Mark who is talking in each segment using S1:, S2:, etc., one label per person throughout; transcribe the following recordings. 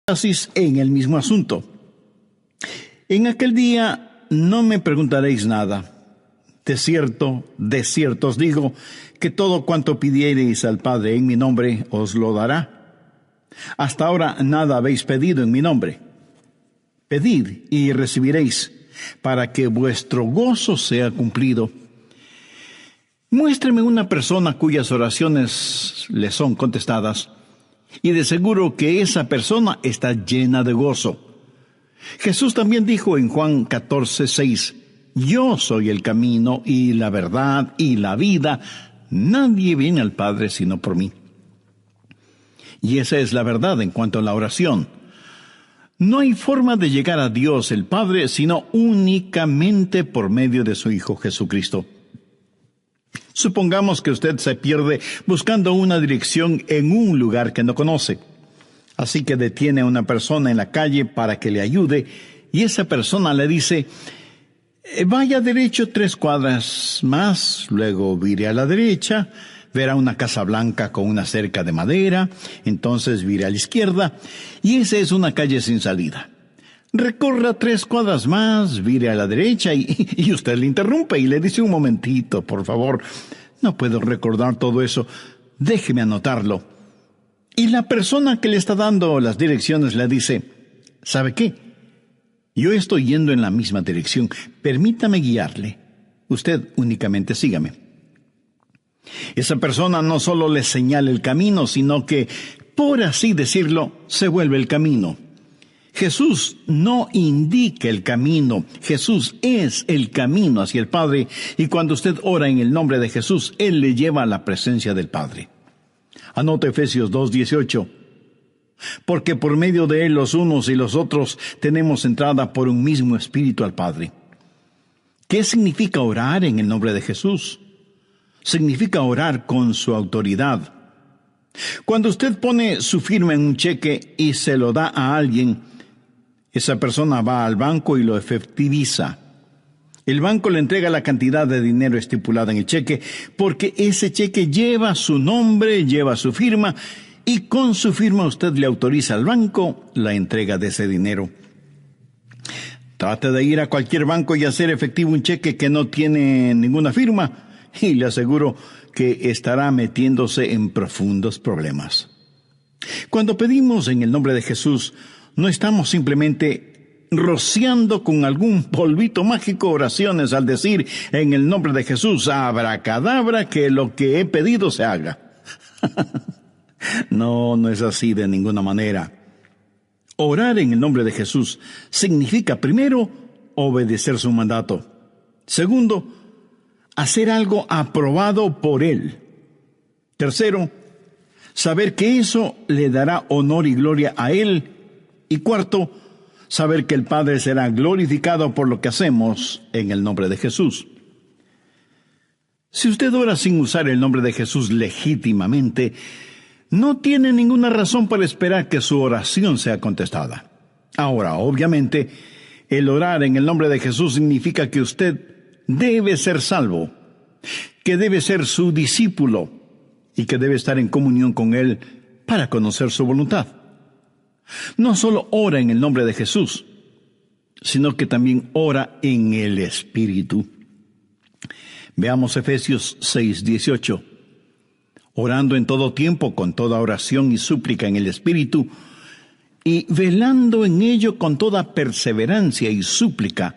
S1: en el mismo asunto. En aquel día no me preguntaréis nada. De cierto os digo, que todo cuanto pidiereis al Padre en mi nombre, os lo dará. Hasta ahora nada habéis pedido en mi nombre. Pedid y recibiréis, para que vuestro gozo sea cumplido. Muéstreme una persona cuyas oraciones le son contestadas, y de seguro que esa persona está llena de gozo. Jesús también dijo en Juan 14:6, yo soy el camino y la verdad y la vida. Nadie viene al Padre sino por mí. Y esa es la verdad en cuanto a la oración. No hay forma de llegar a Dios el Padre sino únicamente por medio de su Hijo Jesucristo. Supongamos que usted se pierde buscando una dirección en un lugar que no conoce. Así que detiene a una persona en la calle para que le ayude, y esa persona le dice, vaya derecho 3 cuadras más, luego vire a la derecha, verá una casa blanca con una cerca de madera, entonces vire a la izquierda, y esa es una calle sin salida. Recorra 3 cuadras más, vire a la derecha y usted le interrumpe y le dice, un momentito, por favor, no puedo recordar todo eso, déjeme anotarlo. Y la persona que le está dando las direcciones le dice, ¿sabe qué? Yo estoy yendo en la misma dirección, permítame guiarle, usted únicamente sígame. Esa persona no solo le señala el camino, sino que, por así decirlo, se vuelve el camino. Jesús no indica el camino, Jesús es el camino hacia el Padre, y cuando usted ora en el nombre de Jesús, Él le lleva a la presencia del Padre. Anota Efesios 2:18. Porque por medio de Él los unos y los otros tenemos entrada por un mismo Espíritu al Padre. ¿Qué significa orar en el nombre de Jesús? Significa orar con su autoridad. Cuando usted pone su firma en un cheque y se lo da a alguien, esa persona va al banco y lo efectiviza. El banco le entrega la cantidad de dinero estipulada en el cheque, porque ese cheque lleva su nombre, lleva su firma, y con su firma usted le autoriza al banco la entrega de ese dinero. Trate de ir a cualquier banco y hacer efectivo un cheque que no tiene ninguna firma, y le aseguro que estará metiéndose en profundos problemas. Cuando pedimos en el nombre de Jesús, no estamos simplemente rociando con algún polvito mágico oraciones al decir en el nombre de Jesús, abracadabra, que lo que he pedido se haga. No es así de ninguna manera. Orar en el nombre de Jesús significa, primero, obedecer su mandato. Segundo, hacer algo aprobado por Él. Tercero, saber que eso le dará honor y gloria a Él. Y cuarto, saber que el Padre será glorificado por lo que hacemos en el nombre de Jesús. Si usted ora sin usar el nombre de Jesús legítimamente, no tiene ninguna razón para esperar que su oración sea contestada. Ahora, obviamente, el orar en el nombre de Jesús significa que usted debe ser salvo, que debe ser su discípulo y que debe estar en comunión con Él para conocer su voluntad. No solo ora en el nombre de Jesús, sino que también ora en el Espíritu. Veamos Efesios 6:18. Orando en todo tiempo, con toda oración y súplica en el Espíritu, y velando en ello con toda perseverancia y súplica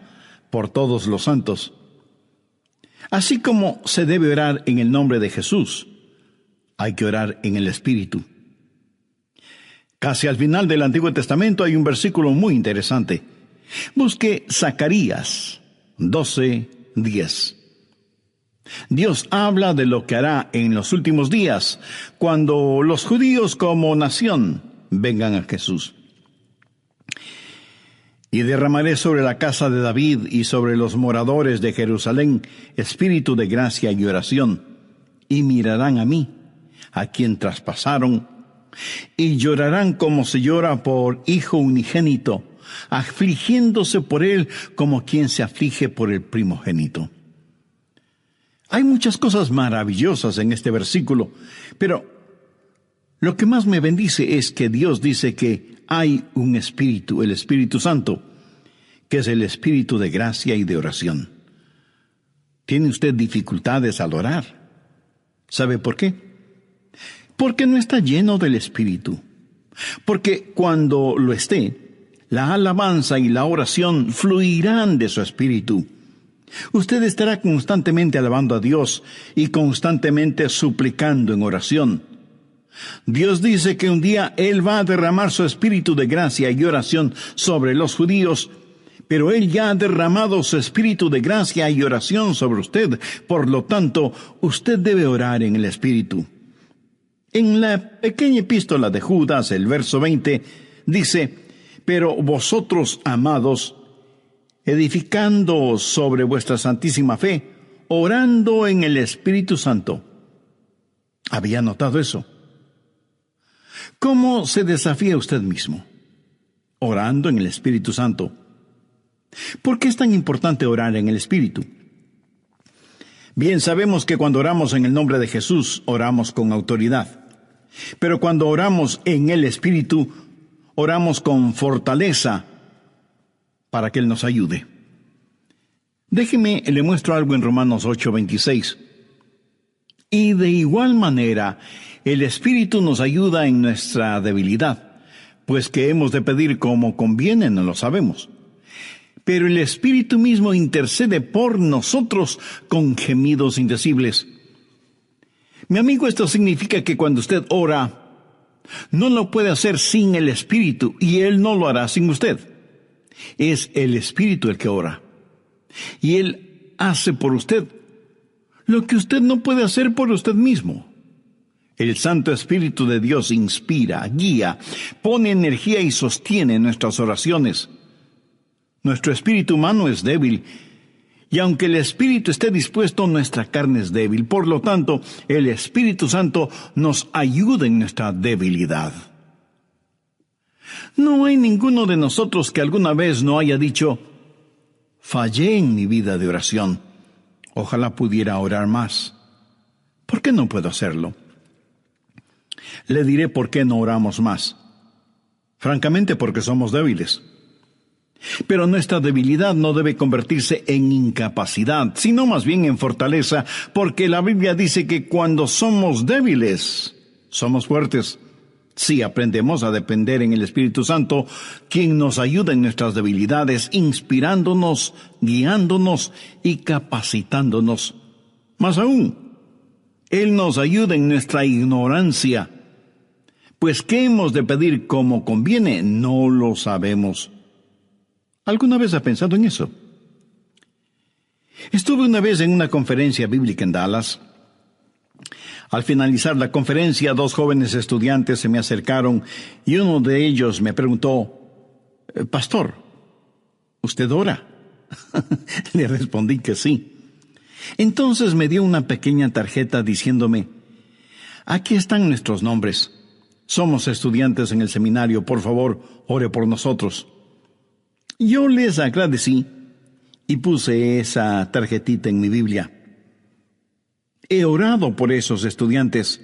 S1: por todos los santos. Así como se debe orar en el nombre de Jesús, hay que orar en el Espíritu. Casi al final del Antiguo Testamento hay un versículo muy interesante. Busque Zacarías 12:10. Dios habla de lo que hará en los últimos días, cuando los judíos como nación vengan a Jesús. Y derramaré sobre la casa de David y sobre los moradores de Jerusalén espíritu de gracia y oración, y mirarán a mí, a quien traspasaron, y llorarán como se llora por hijo unigénito, afligiéndose por él como quien se aflige por el primogénito. Hay muchas cosas maravillosas en este versículo, pero lo que más me bendice es que Dios dice que hay un Espíritu, el Espíritu Santo, que es el Espíritu de gracia y de oración. ¿Tiene usted dificultades al orar? ¿Sabe por qué? Porque no está lleno del Espíritu. Porque cuando lo esté, la alabanza y la oración fluirán de su Espíritu. Usted estará constantemente alabando a Dios y constantemente suplicando en oración. Dios dice que un día Él va a derramar su Espíritu de gracia y oración sobre los judíos, pero Él ya ha derramado su Espíritu de gracia y oración sobre usted. Por lo tanto, usted debe orar en el Espíritu. En la pequeña epístola de Judas, el verso 20, dice: pero vosotros, amados, edificando sobre vuestra santísima fe, orando en el Espíritu Santo. ¿Había notado eso? ¿Cómo se desafía usted mismo? Orando en el Espíritu Santo. ¿Por qué es tan importante orar en el Espíritu? Bien, sabemos que cuando oramos en el nombre de Jesús, oramos con autoridad. Pero cuando oramos en el Espíritu, oramos con fortaleza para que Él nos ayude. Déjeme, le muestro algo en Romanos 8:26. Y de igual manera, el Espíritu nos ayuda en nuestra debilidad, pues que hemos de pedir como conviene, no lo sabemos. Pero el Espíritu mismo intercede por nosotros con gemidos indecibles. Mi amigo, esto significa que cuando usted ora, no lo puede hacer sin el Espíritu, y Él no lo hará sin usted. Es el Espíritu el que ora. Y Él hace por usted lo que usted no puede hacer por usted mismo. El Santo Espíritu de Dios inspira, guía, pone energía y sostiene nuestras oraciones. Nuestro espíritu humano es débil, y aunque el Espíritu esté dispuesto, nuestra carne es débil. Por lo tanto, el Espíritu Santo nos ayuda en nuestra debilidad. No hay ninguno de nosotros que alguna vez no haya dicho: fallé en mi vida de oración. Ojalá pudiera orar más. ¿Por qué no puedo hacerlo? Le diré por qué no oramos más. Francamente, porque somos débiles. Pero nuestra debilidad no debe convertirse en incapacidad, sino más bien en fortaleza, porque la Biblia dice que cuando somos débiles, somos fuertes. Si aprendemos a depender en el Espíritu Santo, quien nos ayuda en nuestras debilidades, inspirándonos, guiándonos y capacitándonos. Más aún, Él nos ayuda en nuestra ignorancia. Pues ¿qué hemos de pedir como conviene? No lo sabemos. ¿Alguna vez ha pensado en eso? Estuve una vez en una conferencia bíblica en Dallas. Al finalizar la conferencia, 2 jóvenes estudiantes se me acercaron y uno de ellos me preguntó: «Pastor, ¿usted ora?». Le respondí que sí. Entonces me dio una pequeña tarjeta diciéndome: «Aquí están nuestros nombres. Somos estudiantes en el seminario. Por favor, ore por nosotros». Yo les agradecí y puse esa tarjetita en mi Biblia. He orado por esos estudiantes,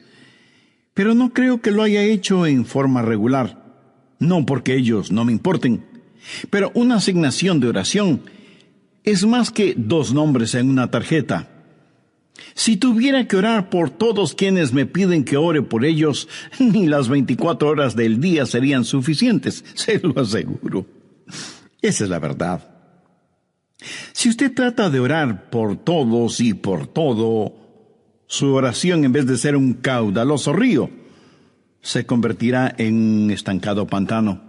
S1: pero no creo que lo haya hecho en forma regular. No porque ellos no me importen, pero una asignación de oración es más que 2 nombres en una tarjeta. Si tuviera que orar por todos quienes me piden que ore por ellos, ni las 24 horas del día serían suficientes, se lo aseguro. Esa es la verdad. Si usted trata de orar por todos y por todo, su oración, en vez de ser un caudaloso río, se convertirá en un estancado pantano.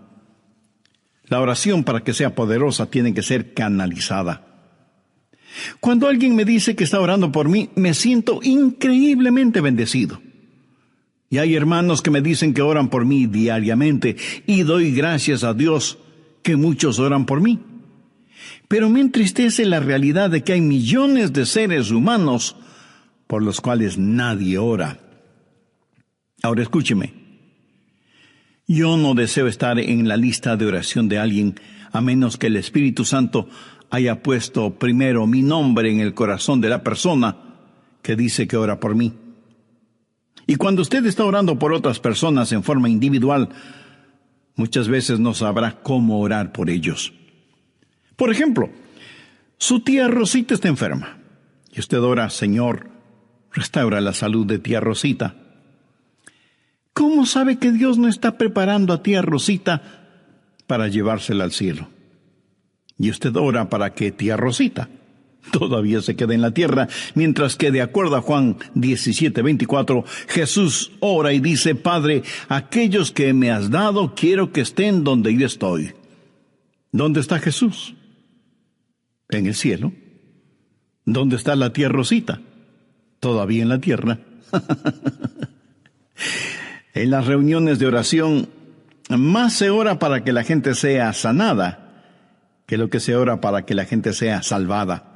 S1: La oración, para que sea poderosa, tiene que ser canalizada. Cuando alguien me dice que está orando por mí, me siento increíblemente bendecido. Y hay hermanos que me dicen que oran por mí diariamente, y doy gracias a Dios que muchos oran por mí. Pero me entristece la realidad de que hay millones de seres humanos por los cuales nadie ora. Ahora escúcheme. Yo no deseo estar en la lista de oración de alguien, a menos que el Espíritu Santo haya puesto primero mi nombre en el corazón de la persona que dice que ora por mí. Y cuando usted está orando por otras personas en forma individual, muchas veces no sabrá cómo orar por ellos. Por ejemplo, su tía Rosita está enferma y usted ora: Señor, restaura la salud de tía Rosita. ¿Cómo sabe que Dios no está preparando a tía Rosita para llevársela al cielo? Y usted ora para que tía Rosita todavía se quede en la tierra, mientras que, de acuerdo a Juan 17:24, Jesús ora y dice: Padre, aquellos que me has dado quiero que estén donde yo estoy. ¿Dónde está Jesús? En el cielo. ¿Dónde está la tía Rosita? Todavía en la tierra. En las reuniones de oración, más se ora para que la gente sea sanada que lo que se ora para que la gente sea salvada.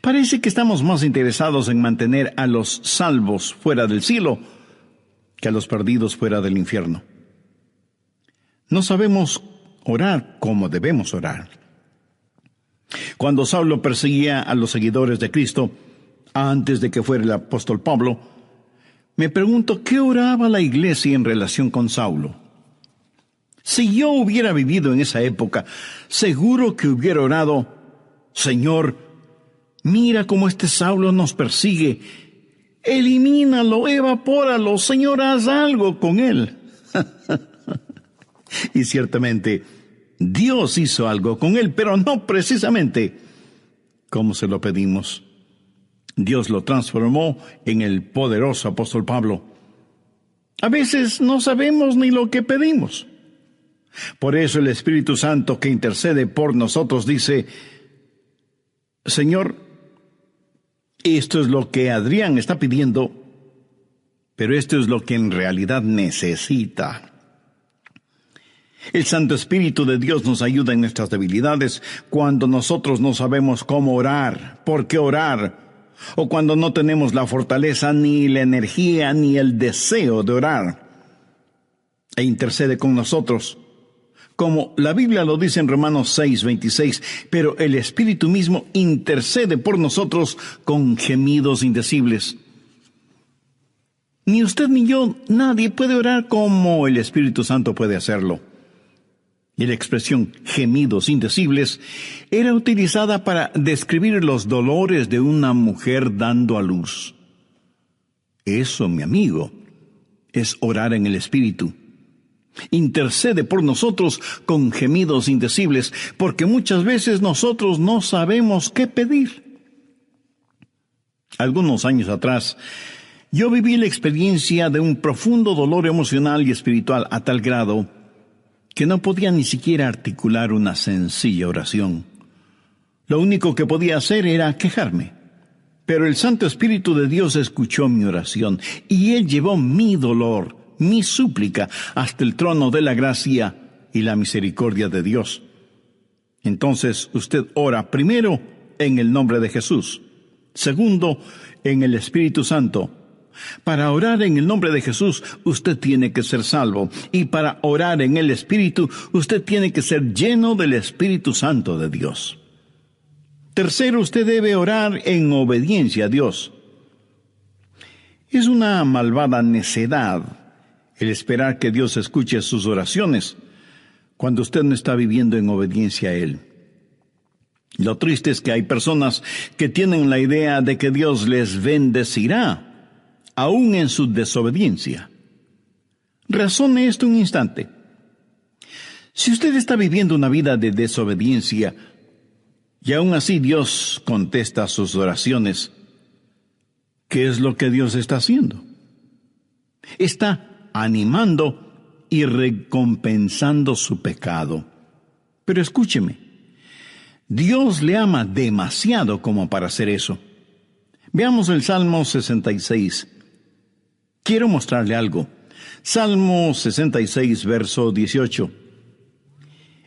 S1: Parece que estamos más interesados en mantener a los salvos fuera del cielo que a los perdidos fuera del infierno. No sabemos orar como debemos orar. Cuando Saulo perseguía a los seguidores de Cristo, antes de que fuera el apóstol Pablo, me pregunto qué oraba la iglesia en relación con Saulo. Si yo hubiera vivido en esa época, seguro que hubiera orado: Señor, mira cómo este Saulo nos persigue. Elimínalo, evapóralo, Señor, haz algo con él. Y ciertamente, Dios hizo algo con él, pero no precisamente como se lo pedimos. Dios lo transformó en el poderoso apóstol Pablo. A veces no sabemos ni lo que pedimos. Por eso el Espíritu Santo, que intercede por nosotros, dice: Señor, esto es lo que Adrián está pidiendo, pero esto es lo que en realidad necesita. El Santo Espíritu de Dios nos ayuda en nuestras debilidades cuando nosotros no sabemos cómo orar, por qué orar, o cuando no tenemos la fortaleza, ni la energía, ni el deseo de orar. E intercede con nosotros, como la Biblia lo dice en Romanos 6:26, pero el Espíritu mismo intercede por nosotros con gemidos indecibles. Ni usted ni yo, nadie puede orar como el Espíritu Santo puede hacerlo. Y la expresión gemidos indecibles era utilizada para describir los dolores de una mujer dando a luz. Eso, mi amigo, es orar en el Espíritu. Intercede por nosotros con gemidos indecibles, porque muchas veces nosotros no sabemos qué pedir. Algunos años atrás, yo viví la experiencia de un profundo dolor emocional y espiritual a tal grado que no podía ni siquiera articular una sencilla oración. Lo único que podía hacer era quejarme. Pero el Santo Espíritu de Dios escuchó mi oración y Él llevó mi dolor, mi súplica, hasta el trono de la gracia y la misericordia de Dios. Entonces usted ora primero en el nombre de Jesús, segundo en el Espíritu Santo. Para orar en el nombre de Jesús, usted tiene que ser salvo. Y para orar en el Espíritu, usted tiene que ser lleno del Espíritu Santo de Dios. Tercero, usted debe orar en obediencia a Dios. Es una malvada necedad el esperar que Dios escuche sus oraciones cuando usted no está viviendo en obediencia a Él. Lo triste es que hay personas que tienen la idea de que Dios les bendecirá aún en su desobediencia. Razone esto un instante. Si usted está viviendo una vida de desobediencia y aún así Dios contesta sus oraciones, ¿qué es lo que Dios está haciendo? Está animando y recompensando su pecado. Pero escúcheme, Dios le ama demasiado como para hacer eso. Veamos el Salmo 66. Quiero mostrarle algo. Salmo 66, verso 18.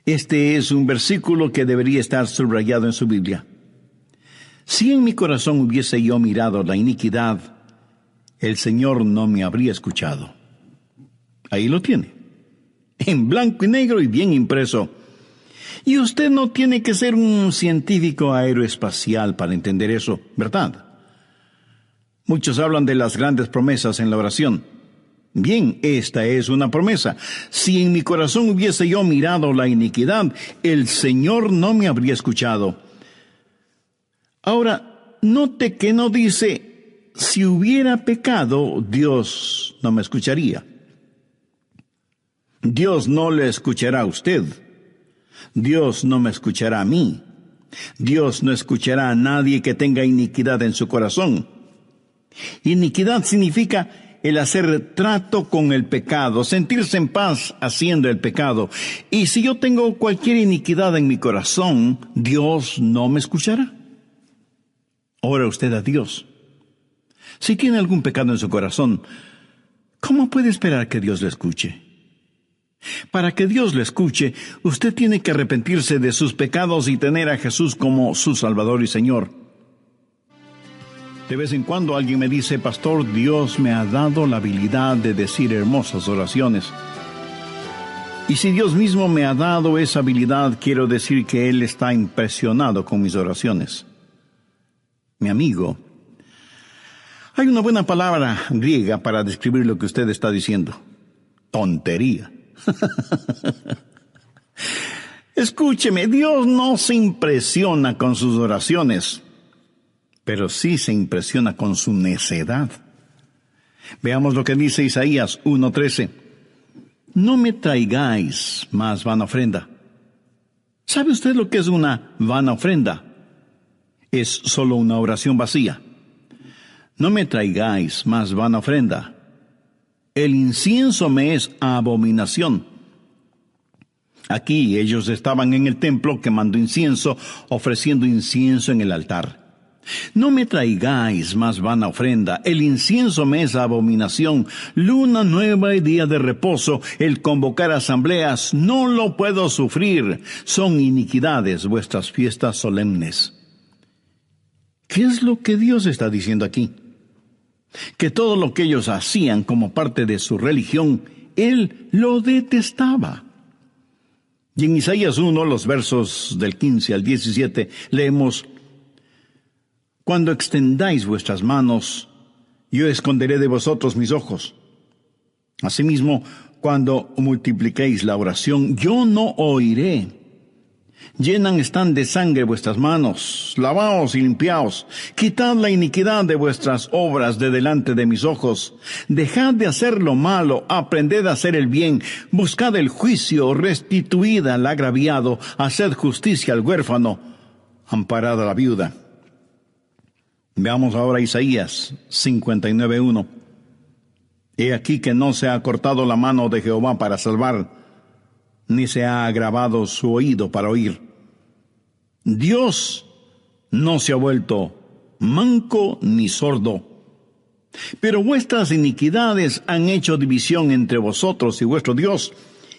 S1: Este es un versículo que debería estar subrayado en su Biblia. Si en mi corazón hubiese yo mirado la iniquidad, el Señor no me habría escuchado. Ahí lo tiene, en blanco y negro y bien impreso. Y usted no tiene que ser un científico aeroespacial para entender eso, ¿verdad? Muchos hablan de las grandes promesas en la oración. Bien, esta es una promesa. Si en mi corazón hubiese yo mirado la iniquidad, el Señor no me habría escuchado. Ahora, note que no dice, si hubiera pecado, Dios no me escucharía. Dios no le escuchará a usted. Dios no me escuchará a mí. Dios no escuchará a nadie que tenga iniquidad en su corazón. Iniquidad significa el hacer trato con el pecado, sentirse en paz haciendo el pecado. Y si yo tengo cualquier iniquidad en mi corazón, Dios no me escuchará. Ora usted a Dios. Si tiene algún pecado en su corazón, ¿cómo puede esperar que Dios le escuche? Para que Dios le escuche, usted tiene que arrepentirse de sus pecados y tener a Jesús como su Salvador y Señor. De vez en cuando alguien me dice, pastor, Dios me ha dado la habilidad de decir hermosas oraciones. Y si Dios mismo me ha dado esa habilidad, quiero decir que Él está impresionado con mis oraciones. Mi amigo, hay una buena palabra griega para describir lo que usted está diciendo. Tontería. Escúcheme, Dios no se impresiona con sus oraciones, pero sí se impresiona con su necedad. Veamos lo que dice Isaías 1:13. No me traigáis más vana ofrenda. ¿Sabe usted lo que es una vana ofrenda? Es solo una oración vacía. No me traigáis más vana ofrenda. El incienso me es abominación. Aquí ellos estaban en el templo quemando incienso, ofreciendo incienso en el altar. No me traigáis más vana ofrenda. El incienso me es abominación. Luna nueva y día de reposo, el convocar asambleas, no lo puedo sufrir. Son iniquidades vuestras fiestas solemnes. ¿Qué es lo que Dios está diciendo aquí? Que todo lo que ellos hacían como parte de su religión, Él lo detestaba. Y en Isaías 1, los versos del 15 al 17, leemos: Cuando extendáis vuestras manos, yo esconderé de vosotros mis ojos. Asimismo, cuando multipliquéis la oración, yo no oiré. Llenan están de sangre vuestras manos, lavaos y limpiaos, quitad la iniquidad de vuestras obras de delante de mis ojos, dejad de hacer lo malo, aprended a hacer el bien, buscad el juicio, restituid al agraviado, haced justicia al huérfano, amparad a la viuda. Veamos ahora Isaías 59:1. He aquí que no se ha cortado la mano de Jehová para salvar, ni se ha agravado su oído para oír. Dios no se ha vuelto manco ni sordo, pero vuestras iniquidades han hecho división entre vosotros y vuestro Dios,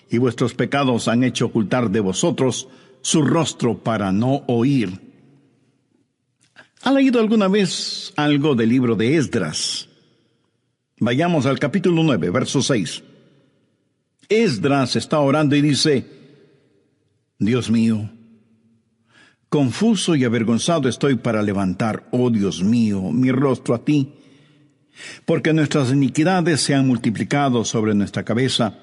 S1: y vuestros pecados han hecho ocultar de vosotros su rostro para no oír. ¿Ha leído alguna vez algo del libro de Esdras? Vayamos al capítulo 9, verso 6. Esdras está orando y dice: Dios mío, confuso y avergonzado estoy para levantar, oh Dios mío, mi rostro a ti, porque nuestras iniquidades se han multiplicado sobre nuestra cabeza,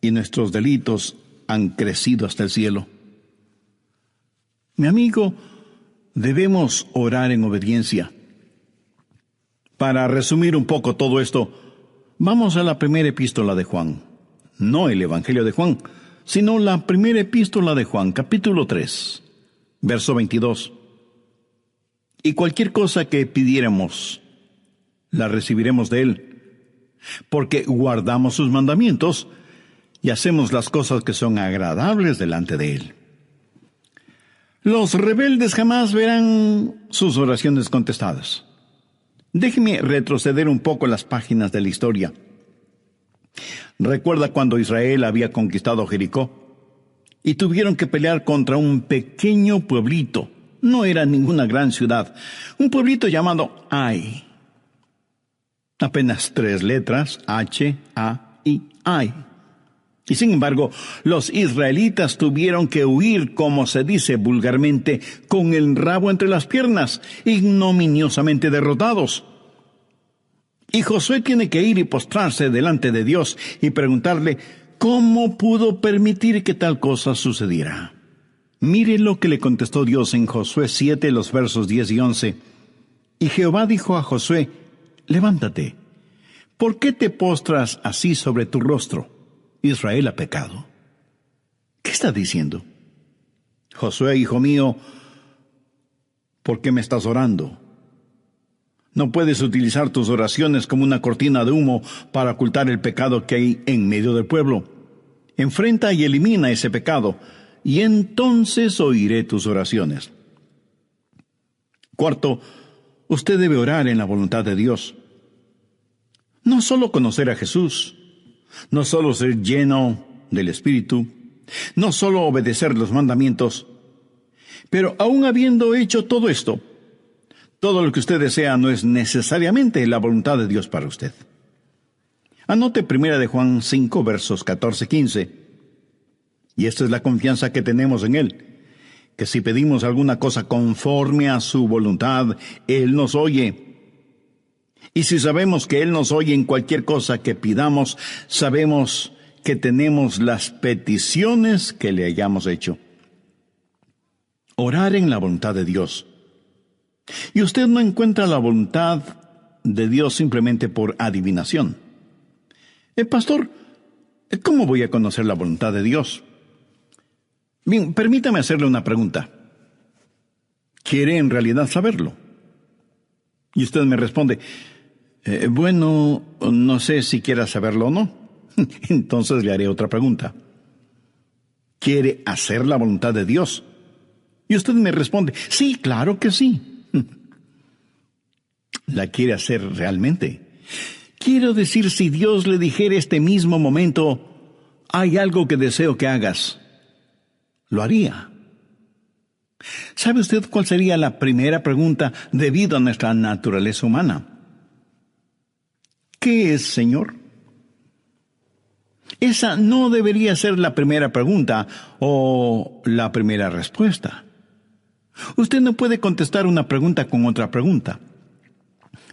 S1: y nuestros delitos han crecido hasta el cielo. Mi amigo, debemos orar en obediencia. Para resumir un poco todo esto, vamos a la primera epístola de Juan. No el Evangelio de Juan, sino la primera epístola de Juan, capítulo 3, verso 22. Y cualquier cosa que pidiéramos, la recibiremos de Él, porque guardamos sus mandamientos y hacemos las cosas que son agradables delante de Él. Los rebeldes jamás verán sus oraciones contestadas. Déjeme retroceder un poco las páginas de la historia. Recuerda cuando Israel había conquistado Jericó y tuvieron que pelear contra un pequeño pueblito. No era ninguna gran ciudad. Un pueblito llamado Ai. Apenas 3 letras, H-A-I, Ai. Y sin embargo, los israelitas tuvieron que huir, como se dice vulgarmente, con el rabo entre las piernas, ignominiosamente derrotados. Y Josué tiene que ir y postrarse delante de Dios y preguntarle cómo pudo permitir que tal cosa sucediera. Mire lo que le contestó Dios en Josué 7, los versos 10 y 11. Y Jehová dijo a Josué: levántate. ¿Por qué te postras así sobre tu rostro? Israel ha pecado. ¿Qué está diciendo? Josué, hijo mío, ¿por qué me estás orando? No puedes utilizar tus oraciones como una cortina de humo para ocultar el pecado que hay en medio del pueblo. Enfrenta y elimina ese pecado, y entonces oiré tus oraciones. Cuarto, usted debe orar en la voluntad de Dios. No solo conocer a Jesús, no solo ser lleno del Espíritu, no solo obedecer los mandamientos, pero aún habiendo hecho todo esto, todo lo que usted desea no es necesariamente la voluntad de Dios para usted. Anote 1 de Juan 5, versos 14-15. Y esta es la confianza que tenemos en Él, que si pedimos alguna cosa conforme a su voluntad, Él nos oye. Y si sabemos que Él nos oye en cualquier cosa que pidamos, sabemos que tenemos las peticiones que le hayamos hecho. Orar en la voluntad de Dios. Y usted no encuentra la voluntad de Dios simplemente por adivinación. Pastor, ¿cómo voy a conocer la voluntad de Dios? Bien, permítame hacerle una pregunta. ¿Quiere en realidad saberlo? Y usted me responde, bueno, no sé si quiera saberlo o no. Entonces le haré otra pregunta. ¿Quiere hacer la voluntad de Dios? Y usted me responde, sí, claro que sí. ¿La quiere hacer realmente? Quiero decir, si Dios le dijera este mismo momento, hay algo que deseo que hagas, lo haría. ¿Sabe usted cuál sería la primera pregunta debido a nuestra naturaleza humana? ¿Qué es, Señor? Esa no debería ser la primera pregunta o la primera respuesta. Usted no puede contestar una pregunta con otra pregunta.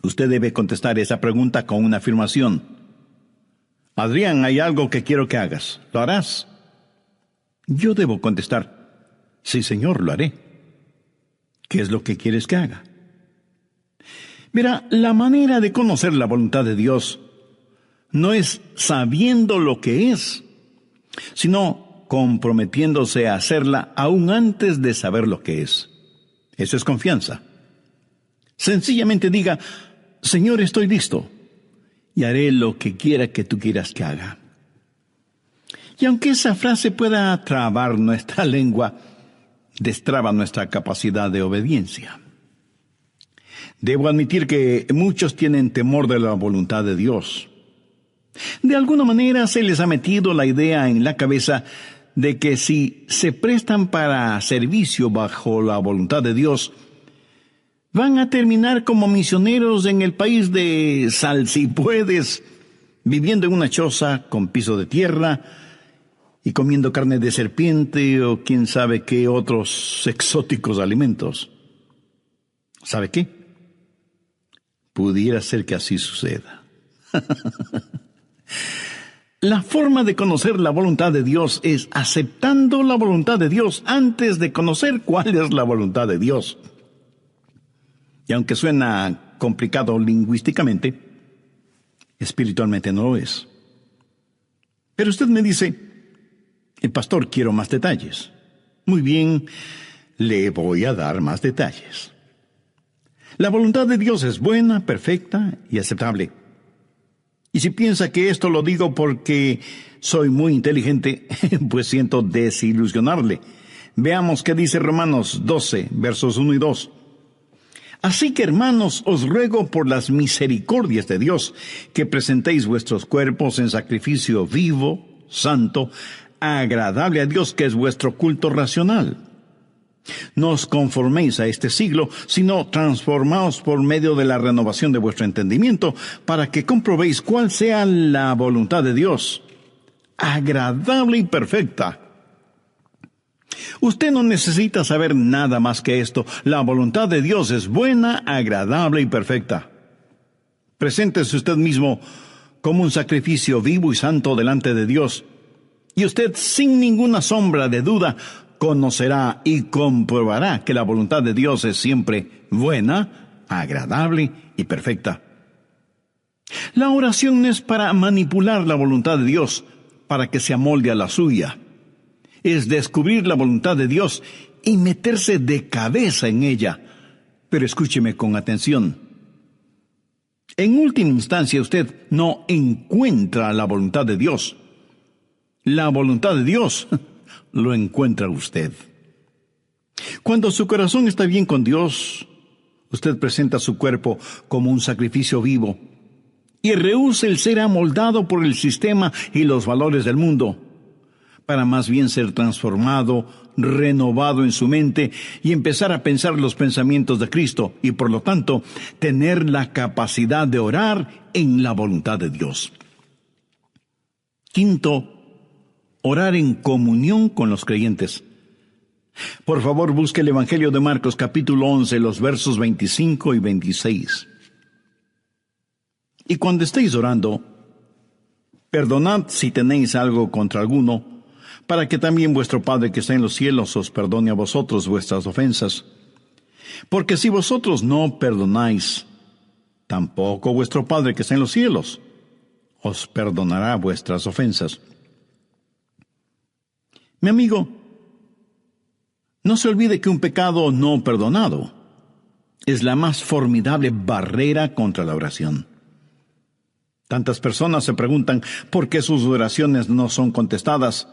S1: Usted debe contestar esa pregunta con una afirmación. Adrián, hay algo que quiero que hagas. ¿Lo harás? Yo debo contestar, sí, Señor, lo haré. ¿Qué es lo que quieres que haga? Mira, la manera de conocer la voluntad de Dios no es sabiendo lo que es, sino comprometiéndose a hacerla aún antes de saber lo que es. Eso es confianza. Sencillamente diga, Señor, estoy listo y haré lo que quiera que tú quieras que haga. Y aunque esa frase pueda trabar nuestra lengua, destraba nuestra capacidad de obediencia. Debo admitir que muchos tienen temor de la voluntad de Dios. De alguna manera se les ha metido la idea en la cabeza de que si se prestan para servicio bajo la voluntad de Dios, van a terminar como misioneros en el país de Salsipuedes, viviendo en una choza con piso de tierra y comiendo carne de serpiente o quién sabe qué otros exóticos alimentos. ¿Sabe qué? Pudiera ser que así suceda. La forma de conocer la voluntad de Dios es aceptando la voluntad de Dios antes de conocer cuál es la voluntad de Dios. Y aunque suena complicado lingüísticamente, espiritualmente no lo es. Pero usted me dice, pastor, quiero más detalles. Muy bien, le voy a dar más detalles. La voluntad de Dios es buena, perfecta y aceptable. Y si piensa que esto lo digo porque soy muy inteligente, pues siento desilusionarle. Veamos qué dice Romanos 12, versos 1 y 2. Así que, hermanos, os ruego por las misericordias de Dios, que presentéis vuestros cuerpos en sacrificio vivo, santo, agradable a Dios, que es vuestro culto racional. No os conforméis a este siglo, sino transformaos por medio de la renovación de vuestro entendimiento, para que comprobéis cuál sea la voluntad de Dios, agradable y perfecta. Usted no necesita saber nada más que esto. La voluntad de Dios es buena, agradable y perfecta. Preséntese usted mismo como un sacrificio vivo y santo delante de Dios, y usted, sin ninguna sombra de duda, conocerá y comprobará que la voluntad de Dios es siempre buena, agradable y perfecta. La oración no es para manipular la voluntad de Dios para que se amolde a la suya. Es descubrir la voluntad de Dios y meterse de cabeza en ella. Pero escúcheme con atención. En última instancia, usted no encuentra la voluntad de Dios. La voluntad de Dios lo encuentra usted. Cuando su corazón está bien con Dios, usted presenta su cuerpo como un sacrificio vivo y rehúsa el ser amoldado por el sistema y los valores del mundo, para más bien ser transformado, renovado en su mente y empezar a pensar los pensamientos de Cristo y, por lo tanto, tener la capacidad de orar en la voluntad de Dios. Quinto, orar en comunión con los creyentes. Por favor, busque el Evangelio de Marcos, capítulo 11, los versos 25 y 26. Y cuando estéis orando, perdonad si tenéis algo contra alguno, para que también vuestro Padre que está en los cielos os perdone a vosotros vuestras ofensas. Porque si vosotros no perdonáis, tampoco vuestro Padre que está en los cielos os perdonará vuestras ofensas. Mi amigo, no se olvide que un pecado no perdonado es la más formidable barrera contra la oración. Tantas personas se preguntan por qué sus oraciones no son contestadas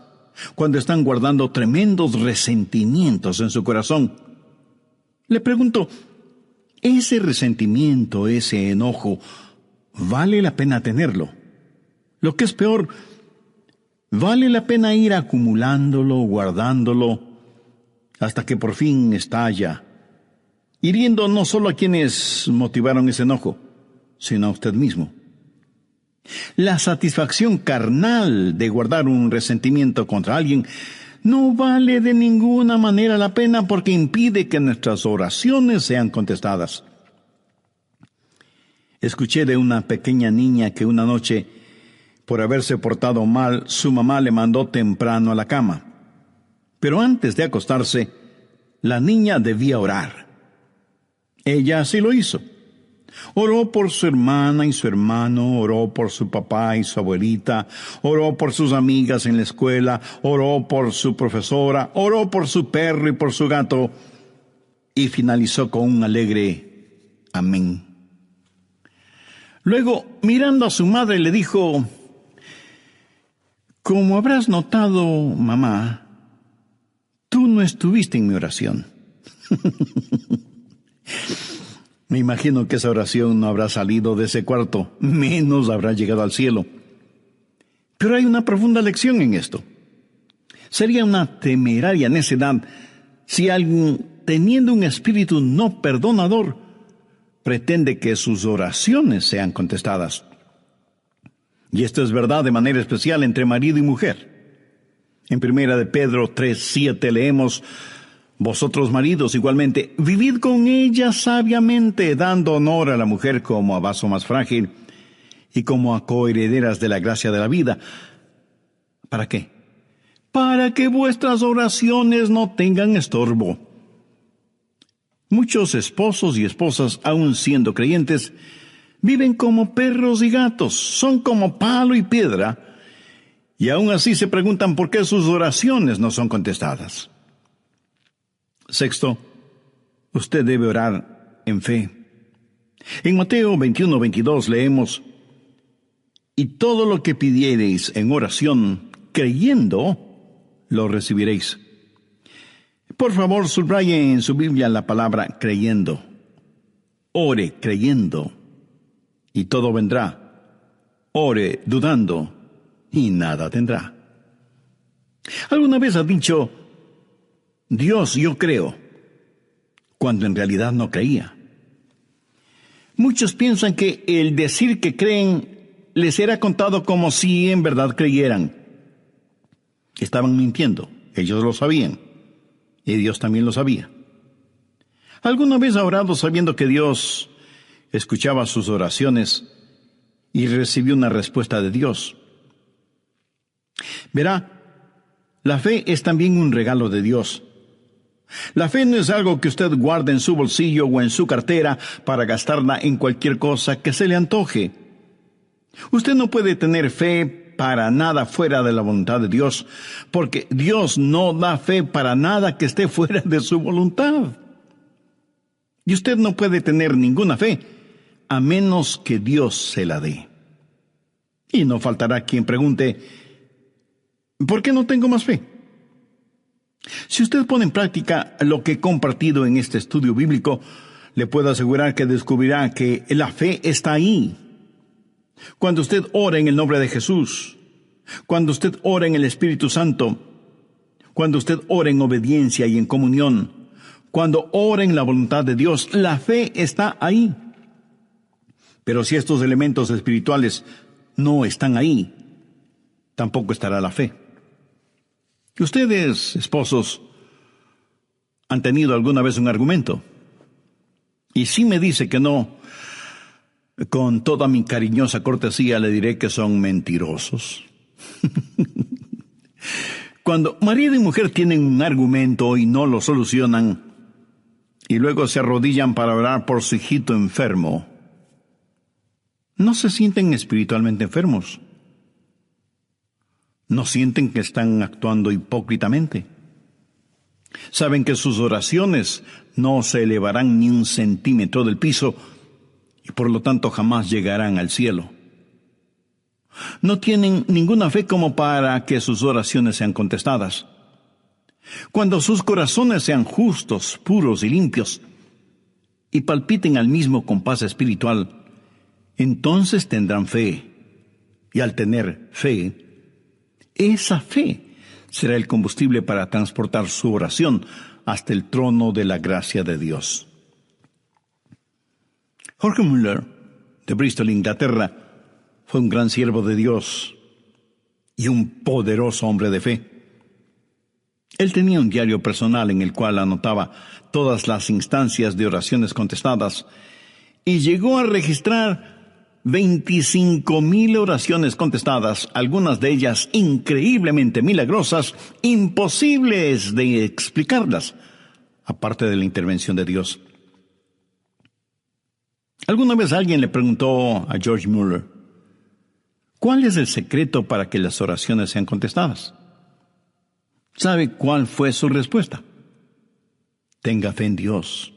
S1: cuando están guardando tremendos resentimientos en su corazón. Le pregunto, ¿ese resentimiento, ese enojo, vale la pena tenerlo? Lo que es peor, ¿vale la pena ir acumulándolo, guardándolo, hasta que por fin estalla, hiriendo no solo a quienes motivaron ese enojo, sino a usted mismo? La satisfacción carnal de guardar un resentimiento contra alguien no vale de ninguna manera la pena, porque impide que nuestras oraciones sean contestadas. Escuché de una pequeña niña que una noche, por haberse portado mal, su mamá le mandó temprano a la cama. Pero antes de acostarse, la niña debía orar. Ella así lo hizo. Oró por su hermana y su hermano, oró por su papá y su abuelita, oró por sus amigas en la escuela, oró por su profesora, oró por su perro y por su gato, y finalizó con un alegre amén. Luego, mirando a su madre, le dijo: como habrás notado, mamá, tú no estuviste en mi oración. Me imagino que esa oración no habrá salido de ese cuarto, menos habrá llegado al cielo. Pero hay una profunda lección en esto. Sería una temeraria necedad si alguien, teniendo un espíritu no perdonador, pretende que sus oraciones sean contestadas. Y esto es verdad de manera especial entre marido y mujer. En 1 de Pedro 3:7 leemos: vosotros maridos igualmente, vivid con ella sabiamente, dando honor a la mujer como a vaso más frágil y como a coherederas de la gracia de la vida. ¿Para qué? Para que vuestras oraciones no tengan estorbo. Muchos esposos y esposas, aun siendo creyentes, viven como perros y gatos, son como palo y piedra, y aún así se preguntan por qué sus oraciones no son contestadas. Sexto, usted debe orar en fe. En Mateo 21:22 leemos: y todo lo que pidiereis en oración, creyendo, lo recibiréis. Por favor, subraye en su Biblia la palabra creyendo. Ore creyendo, y todo vendrá. Ore dudando, y nada tendrá. ¿Alguna vez has dicho: Dios, yo creo, cuando en realidad no creía? Muchos piensan que el decir que creen les era contado como si en verdad creyeran. Estaban mintiendo, ellos lo sabían, y Dios también lo sabía. ¿Alguna vez ha orado sabiendo que Dios escuchaba sus oraciones y recibió una respuesta de Dios. Verá, la fe es también un regalo de Dios. La fe no es algo que usted guarde en su bolsillo o en su cartera para gastarla en cualquier cosa que se le antoje. Usted no puede tener fe para nada fuera de la voluntad de Dios, porque Dios no da fe para nada que esté fuera de su voluntad. Y usted no puede tener ninguna fe a menos que Dios se la dé. Y no faltará quien pregunte, ¿por qué no tengo más fe? Si usted pone en práctica lo que he compartido en este estudio bíblico, le puedo asegurar que descubrirá que la fe está ahí. Cuando usted ora en el nombre de Jesús, cuando usted ora en el Espíritu Santo, cuando usted ora en obediencia y en comunión, cuando ora en la voluntad de Dios, la fe está ahí. Pero si estos elementos espirituales no están ahí, tampoco estará la fe. Ustedes, esposos, han tenido alguna vez un argumento. Y si me dice que no, con toda mi cariñosa cortesía le diré que son mentirosos. Cuando marido y mujer tienen un argumento y no lo solucionan, y luego se arrodillan para orar por su hijito enfermo, no se sienten espiritualmente enfermos. No sienten que están actuando hipócritamente. Saben que sus oraciones no se elevarán ni un centímetro del piso y por lo tanto jamás llegarán al cielo. No tienen ninguna fe como para que sus oraciones sean contestadas. Cuando sus corazones sean justos, puros y limpios y palpiten al mismo compás espiritual, entonces tendrán fe. Y al tener fe, esa fe será el combustible para transportar su oración hasta el trono de la gracia de Dios. Jorge Mueller, de Bristol, Inglaterra, fue un gran siervo de Dios y un poderoso hombre de fe. Él tenía un diario personal en el cual anotaba todas las instancias de oraciones contestadas y llegó a registrar 25,000 oraciones contestadas, algunas de ellas increíblemente milagrosas, imposibles de explicarlas, aparte de la intervención de Dios. Alguna vez alguien le preguntó a George Mueller, ¿cuál es el secreto para que las oraciones sean contestadas? ¿Sabe cuál fue su respuesta? Tenga fe en Dios.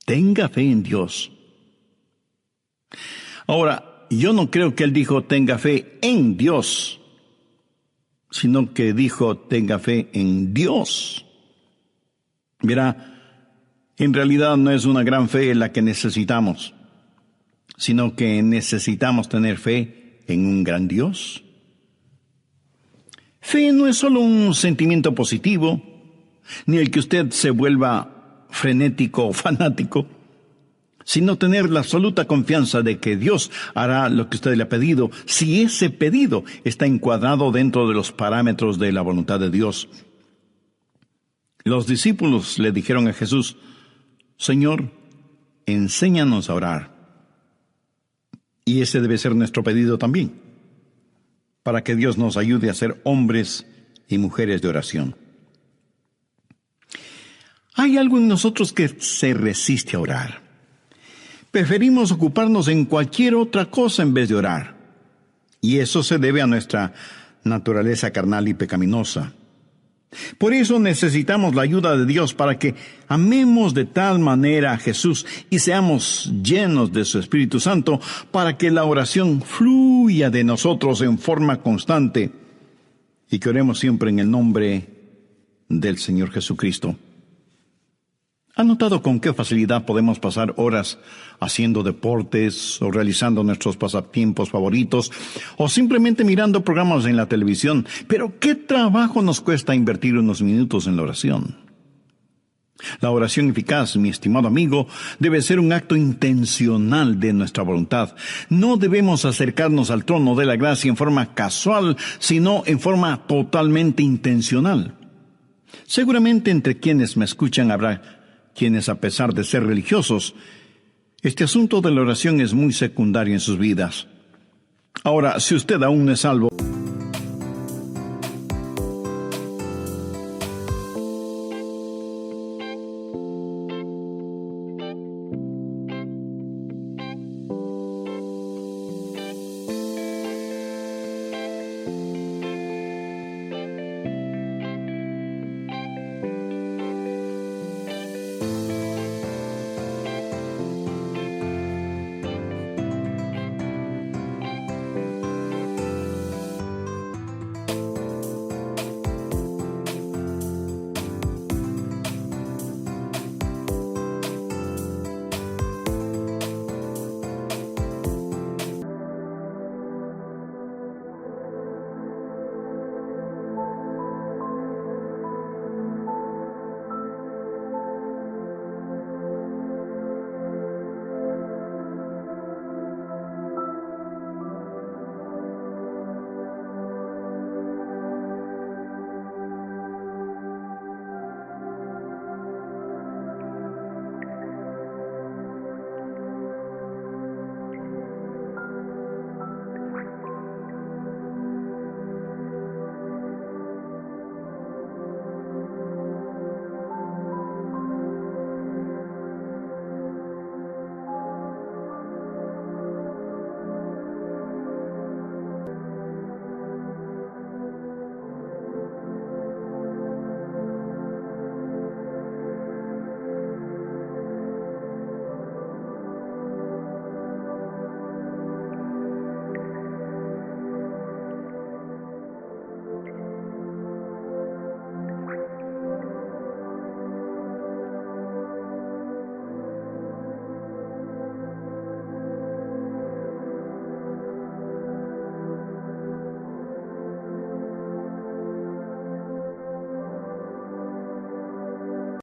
S1: Tenga fe en Dios. Ahora, yo no creo que él dijo tenga fe en Dios, sino que dijo tenga fe en Dios. Mira, en realidad no es una gran fe la que necesitamos, sino que necesitamos tener fe en un gran Dios. Fe no es solo un sentimiento positivo, ni el que usted se vuelva frenético o fanático, sino tener la absoluta confianza de que Dios hará lo que usted le ha pedido, si ese pedido está encuadrado dentro de los parámetros de la voluntad de Dios. Los discípulos le dijeron a Jesús, Señor, enséñanos a orar. Y ese debe ser nuestro pedido también, para que Dios nos ayude a ser hombres y mujeres de oración. Hay algo en nosotros que se resiste a orar. Preferimos ocuparnos en cualquier otra cosa en vez de orar. Y eso se debe a nuestra naturaleza carnal y pecaminosa. Por eso necesitamos la ayuda de Dios para que amemos de tal manera a Jesús y seamos llenos de su Espíritu Santo para que la oración fluya de nosotros en forma constante y que oremos siempre en el nombre del Señor Jesucristo. ¿Ha notado con qué facilidad podemos pasar horas haciendo deportes o realizando nuestros pasatiempos favoritos o simplemente mirando programas en la televisión? Pero ¿qué trabajo nos cuesta invertir unos minutos en la oración? La oración eficaz, mi estimado amigo, debe ser un acto intencional de nuestra voluntad. No debemos acercarnos al trono de la gracia en forma casual, sino en forma totalmente intencional. Seguramente entre quienes me escuchan habrá quienes, a pesar de ser religiosos, Este asunto de la oración es muy secundario en sus vidas. Ahora, si usted aún no es salvo,